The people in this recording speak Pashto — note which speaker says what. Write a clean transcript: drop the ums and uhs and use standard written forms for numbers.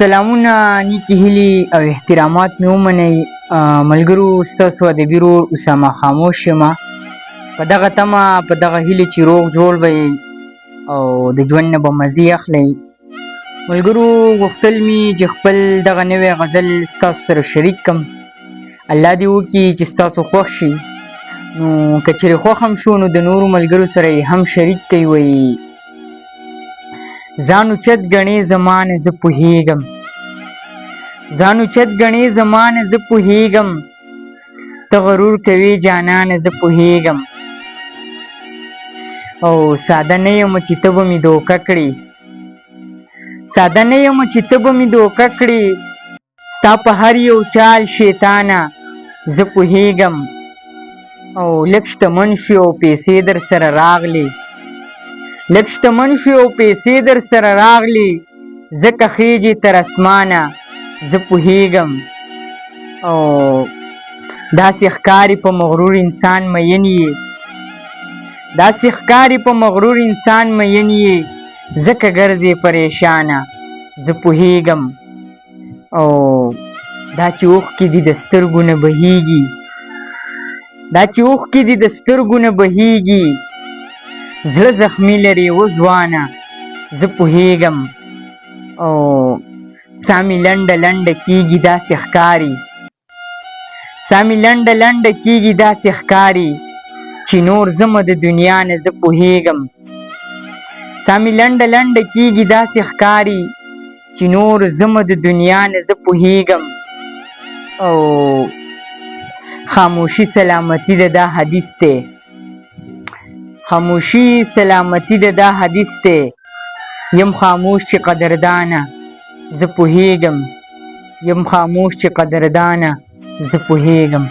Speaker 1: سلامونه نیکی هیلې او احترامات مې ومنئ. ملګرو ستاسو ادبي ورور اسامه خاموش یم. په دغه تمه په دغه هیلې چې روغ جوړ به یې او د ژوند نه به مزې اخلئ. ملګرو غوښتل مې چې خپل دغه نوی غزل ستاسو سره شریک کړم. الله دې وکړي چې ستاسو خوښ شي. نو که چېرې خوښ هم شو نو د نورو ملګرو سره یې هم شریک کړئ. وایي ځان اوچت ګڼې زمانه زه پوهېږم، ځان اوچت ګڼې زمانه زه پوهېږم، ته غرور کوې جانانه زه پوهېږم. او ساده نه یم چې ته به مې دوکه کړې، ساده نه یم چې ته به مې دوکه کړې، ستا په هر یو چال شیطانه زه پوهېږم. او لږ شتمن شو او پیسې در سره راغلې، لږ شتمن شو او پیسې در سره راغلې، ځکه خیږي تر اسمانه زه پوهېږم. او داسې ښکاري په مغرور انسان مین یې، داسې ښکاري په مغرور انسان مین یې، ځکه ګرځې پریشانه زه پوهېږم. او دا چې اوښکې دي د سترګو نه بهیږي، دا چې اوښکې دي د سترګو نه بهیږي، زړه زخمي لري و ځوانه زه پوهېږم. او ساه مې لنډه لنډه کېږي داسې ښکاري، ساه مې لنډه لنډه کېږي داسې ښکاري، چې نور ځمه د دنیا نه زه پوهېږم. ساه مې لنډه لنډه کېږي داسې ښکاري، چې نور ځمه د دنیا نه زه پوهېږم. او خاموشي سلامتي ده دا حدیث دی، خاموشي سلامتي ده دا حدیث دی، یم خاموش چې قدردانه زه پوهېږم، یم خاموش چې قدردانه زه پوهېږم.